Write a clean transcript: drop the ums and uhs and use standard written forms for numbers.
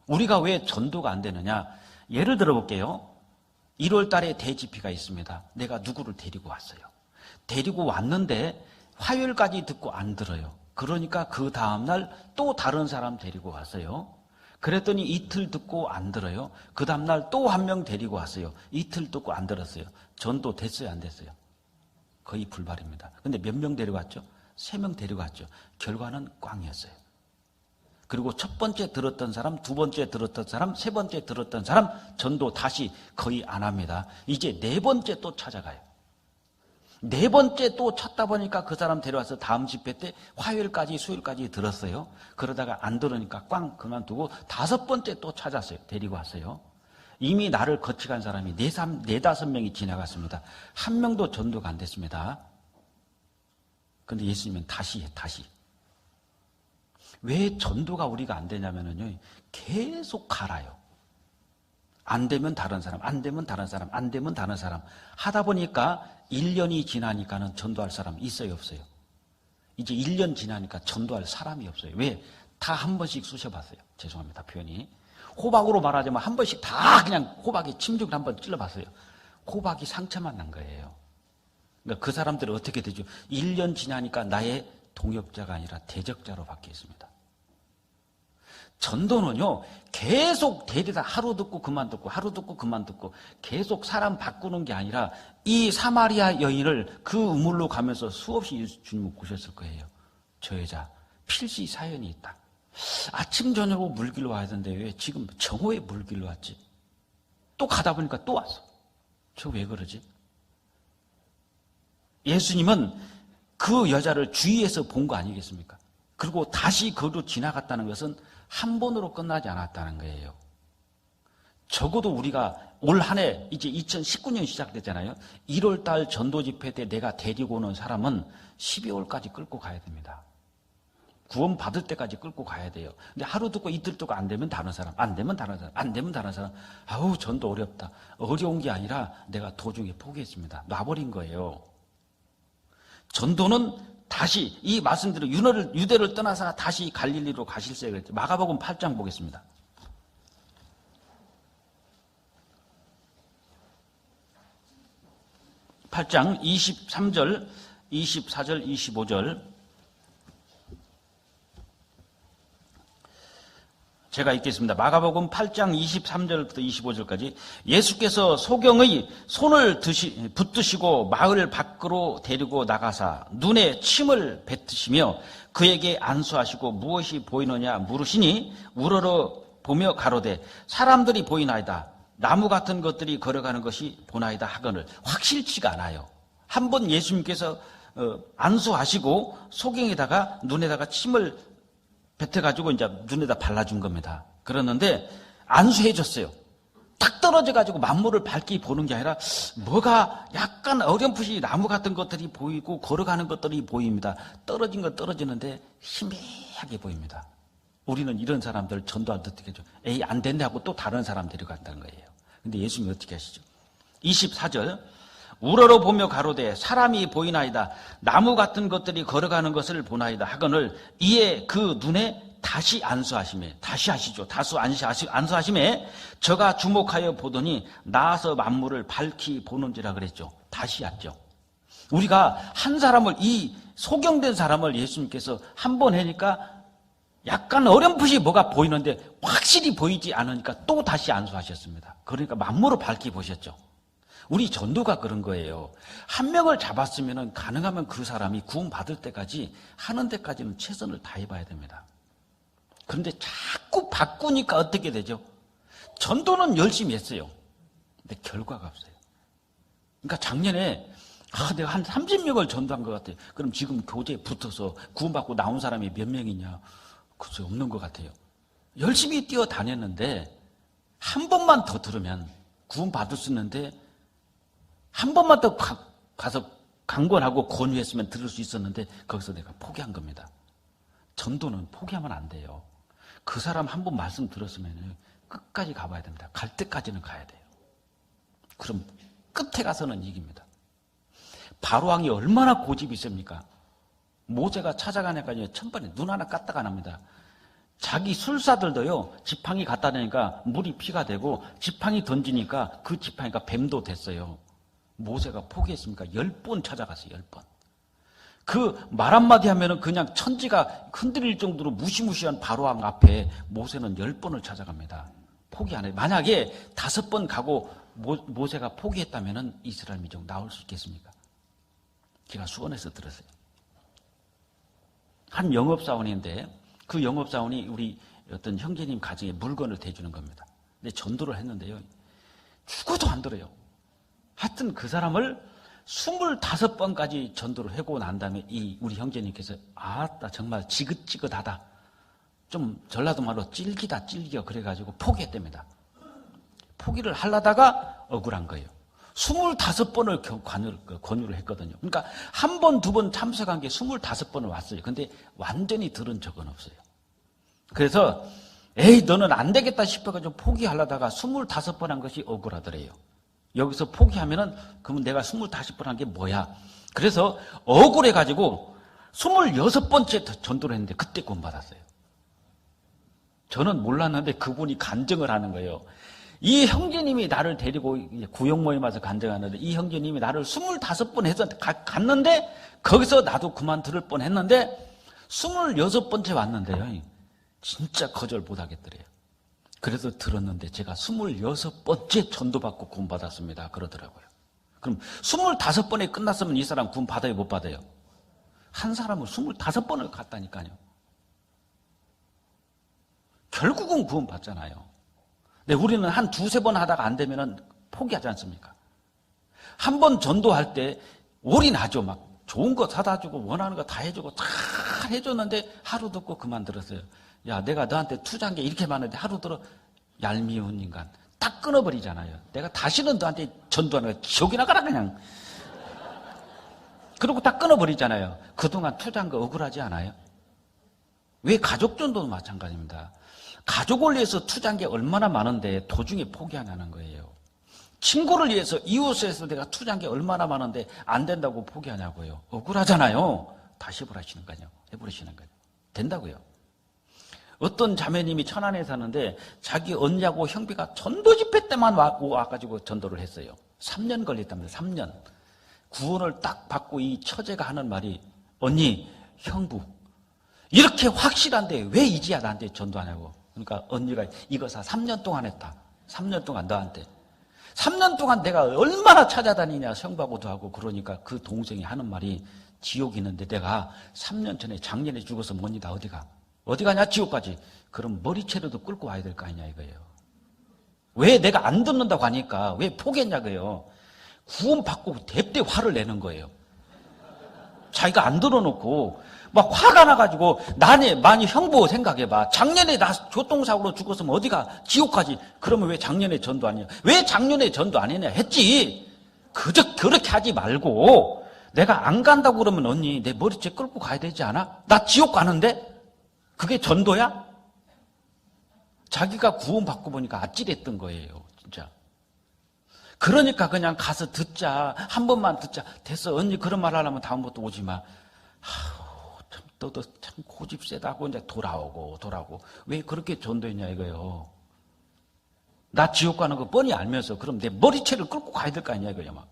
우리가 왜 전도가 안 되느냐? 예를 들어 볼게요. 1월 달에 대집회가 있습니다. 내가 누구를 데리고 왔어요. 데리고 왔는데 화요일까지 듣고 안 들어요. 그러니까 그 다음날 또 다른 사람 데리고 왔어요. 그랬더니 이틀 듣고 안 들어요. 그 다음날 또 한 명 데리고 왔어요. 이틀 듣고 안 들었어요. 전도 됐어요, 안 됐어요? 거의 불발입니다. 근데 몇 명 데려갔죠? 3명 데려갔죠. 결과는 꽝이었어요. 그리고 첫 번째 들었던 사람, 두 번째 들었던 사람, 세 번째 들었던 사람 전도 다시 거의 안 합니다. 이제 네 번째 또 찾아가요. 네 번째 또 찾다 보니까 그 사람 데려와서 다음 집회 때 화요일까지 수요일까지 들었어요. 그러다가 안 들으니까 꽝 그만두고 다섯 번째 또 찾았어요. 데리고 왔어요. 이미 나를 거쳐간 사람이 네다섯 명이 지나갔습니다. 한 명도 전도가 안 됐습니다. 그런데 예수님은 다시 해, 다시. 왜 전도가 우리가 안 되냐면요, 계속 갈아요. 안 되면 다른 사람, 안 되면 다른 사람, 안 되면 다른 사람 하다 보니까 1년이 지나니까는 전도할 사람 있어요, 없어요? 이제 1년 지나니까 전도할 사람이 없어요. 왜? 다 한 번씩 쑤셔봤어요. 죄송합니다, 표현이. 호박으로 말하자면 한 번씩 다 그냥 호박에 침죽을 한번 찔러봤어요. 호박이 상처만 난 거예요. 그러니까 그 사람들은 어떻게 되죠? 1년 지나니까 나의 동역자가 아니라 대적자로 바뀌었습니다. 전도는요, 계속 데리다 하루 듣고 그만 듣고 하루 듣고 그만 듣고 계속 사람 바꾸는 게 아니라 이 사마리아 여인을 그 우물로 가면서 수없이 주님을 보셨을 거예요. 저 여자 필시 사연이 있다. 아침 저녁으로 물길로 와야 되는데 왜 지금 정오에 물길로 왔지? 또 가다 보니까 또 왔어. 저 왜 그러지? 예수님은 그 여자를 주위에서 본 거 아니겠습니까? 그리고 다시 그로 지나갔다는 것은 한 번으로 끝나지 않았다는 거예요. 적어도 우리가 올 한 해 이제 2019년 시작됐잖아요. 1월 달 전도 집회 때 내가 데리고 오는 사람은 12월까지 끌고 가야 됩니다. 구원 받을 때까지 끌고 가야 돼요. 근데 하루 듣고 이틀 듣고 안 되면 다른 사람, 안 되면 다른 사람, 안 되면 다른 사람. 아우, 전도 어렵다. 어려운 게 아니라 내가 도중에 포기했습니다. 놔버린 거예요. 전도는 다시 이 말씀대로 유대를 떠나서 다시 갈릴리로 가실세요. 그랬죠. 마가복음 8장 보겠습니다. (8장) 23절, 24절, 25절 제가 읽겠습니다. 마가복음 8장 23절부터 25절까지 예수께서 소경의 손을 붙드시고 마을 밖으로 데리고 나가사 눈에 침을 뱉으시며 그에게 안수하시고 무엇이 보이느냐 물으시니 우러러 보며 가로되 사람들이 보이나이다. 나무 같은 것들이 걸어가는 것이 보나이다 하거늘 확실치가 않아요. 한번 예수님께서 안수하시고 소경에다가 눈에다가 침을 뱉어가지고 이제 눈에다 발라준 겁니다. 그러는데 안수해줬어요. 탁 떨어져가지고 만물을 밝게 보는 게 아니라 뭐가 약간 어렴풋이 나무 같은 것들이 보이고 걸어가는 것들이 보입니다. 떨어진 건 떨어지는데 희미하게 보입니다. 우리는 이런 사람들 전도할 때 어떻게 하죠? 에이, 안 됐네 하고 또 다른 사람 데려간다는 거예요. 근데 예수님이 어떻게 하시죠? 24절 우러러 보며 가로되 사람이 보이나이다. 나무 같은 것들이 걸어가는 것을 보나이다 하거늘 이에 그 눈에 다시 안수하심에 다시 하시죠. 다시 안수하심에 저가 주목하여 보더니 나아서 만물을 밝히 보는지라 그랬죠. 다시 왔죠. 우리가 한 사람을 이 소경된 사람을 예수님께서 한 번 하니까 약간 어렴풋이 뭐가 보이는데 확실히 보이지 않으니까 또 다시 안수하셨습니다. 그러니까 만물을 밝히 보셨죠. 우리 전도가 그런 거예요. 한 명을 잡았으면 가능하면 그 사람이 구원받을 때까지 하는 데까지는 최선을 다해봐야 됩니다. 그런데 자꾸 바꾸니까 어떻게 되죠? 전도는 열심히 했어요. 근데 결과가 없어요. 그러니까 작년에 내가 한 30명을 전도한 것 같아요. 그럼 지금 교재에 붙어서 구원받고 나온 사람이 몇 명이냐? 글쎄 없는 것 같아요. 열심히 뛰어다녔는데 한 번만 더 들으면 구원받을 수 있는데 한 번만 더 가서 강권하고 권유했으면 들을 수 있었는데 거기서 내가 포기한 겁니다. 전도는 포기하면 안 돼요. 그 사람 한 번 말씀 들었으면 끝까지 가봐야 됩니다. 갈 때까지는 가야 돼요. 그럼 끝에 가서는 이깁니다. 바로왕이 얼마나 고집이 있습니까? 모세가 찾아가니까 천번에 눈 하나 까딱 안 합니다. 자기 술사들도요, 지팡이 갖다 대니까 물이 피가 되고, 지팡이 던지니까 그 지팡이가 뱀도 됐어요. 모세가 포기했습니까? 10번 찾아갔어요, 10번. 그 말 한마디 하면은 그냥 천지가 흔들릴 정도로 무시무시한 바로왕 앞에 모세는 10번을 찾아갑니다. 포기 안 해요. 만약에 5번 가고 모세가 포기했다면은 이스라엘 민족 나올 수 있겠습니까? 제가 수원에서 들었어요. 한 영업사원인데 그 영업사원이 우리 어떤 형제님 가정에 물건을 대주는 겁니다. 근데 전도를 했는데요. 죽어도 안 들어요. 하여튼 그 사람을 25번까지 전도를 하고 난 다음에 우리 형제님께서 아따 정말 지긋지긋하다. 좀 전라도 말로 찔기다 찔겨 그래가지고 포기했답니다. 포기를 하려다가 억울한 거예요. 25번을 권유를 했거든요. 그러니까 한 번, 두 번 참석한 게 25번을 왔어요. 근데 완전히 들은 적은 없어요. 그래서 에이 너는 안 되겠다 싶어가지고 포기하려다가 25번 한 것이 억울하더래요. 여기서 포기하면은 그러면 내가 25번 한 게 뭐야? 그래서 억울해가지고 26번째 전도를 했는데 그때 구원받았어요. 저는 몰랐는데 그분이 간증을 하는 거예요. 이 형제님이 나를 데리고 구역 모임 와서 간증하는데 이 형제님이 나를 25번 해서 갔는데 거기서 나도 그만 들을 뻔 했는데 26번째 왔는데요. 진짜 거절 못 하겠더래요. 그래서 들었는데 제가 26번째 전도받고 구원 받았습니다. 그러더라고요. 그럼 25번에 끝났으면 이 사람 구원 받아요, 못 받아요? 한 사람은 25번을 갔다니까요. 결국은 구원 받잖아요. 근데 우리는 한 두세 번 하다가 안 되면 포기하지 않습니까? 한 번 전도할 때 올인하죠. 막 좋은 거 사다 주고 원하는 거 다 해주고 다 해줬는데 하루 듣고 그만들었어요. 야, 내가 너한테 투자한 게 이렇게 많은데 하루 들어 얄미운 인간. 딱 끊어버리잖아요. 내가 다시는 너한테 전도하는 거 지옥이나 가라 그냥. 그러고 딱 끊어버리잖아요. 그동안 투자한 거 억울하지 않아요? 왜 가족 전도도 마찬가지입니다. 가족을 위해서 투자한 게 얼마나 많은데 도중에 포기하냐는 거예요. 친구를 위해서 이웃을 위해서 내가 투자한 게 얼마나 많은데 안 된다고 포기하냐고요. 억울하잖아요. 다시 해버리시는 거죠. 해버리시는 거죠. 된다고요. 어떤 자매님이 천안에 사는데 자기 언니하고 형비가 전도 집회 때만 와가지고 전도를 했어요. 3년 걸렸답니다. 3년. 구원을 딱 받고 이 처제가 하는 말이 언니, 형부 이렇게 확실한데 왜 이제야 나한테 전도하냐고. 그러니까 언니가 이거 3년 동안 했다. 3년 동안 너한테. 3년 동안 내가 얼마나 찾아다니냐 형부하고도 하고 그러니까 그 동생이 하는 말이 지옥이 있는데 내가 3년 전에 작년에 죽어서 뭐니 나 어디 가? 어디 가냐 지옥까지. 그럼 머리채로도 끌고 와야 될 거 아니냐 이거예요. 왜 내가 안 듣는다고 하니까 왜 포기했냐고요. 구원받고 대대 화를 내는 거예요. 자기가 안 들어놓고 막 화가 나가지고 많이 형부 생각해봐. 작년에 나 교통사고로 죽었으면 어디가 지옥까지. 그러면 왜 작년에 전도 안 했냐. 왜 작년에 전도 안 했냐 했지. 그저 그렇게 하지 말고 내가 안 간다고 그러면 언니 내 머리채 끌고 가야 되지 않아? 나 지옥 가는데? 그게 전도야? 자기가 구원받고 보니까 아찔했던 거예요. 진짜. 그러니까 그냥 가서 듣자. 한 번만 듣자. 됐어. 언니 그런 말 하려면 다음부터 오지 마. 참, 너도 참 고집 세다 하고 이제 돌아오고. 왜 그렇게 전도했냐 이거예요. 나 지옥 가는 거 뻔히 알면서 그럼 내 머리채를 끌고 가야 될 거 아니야 이거야 막.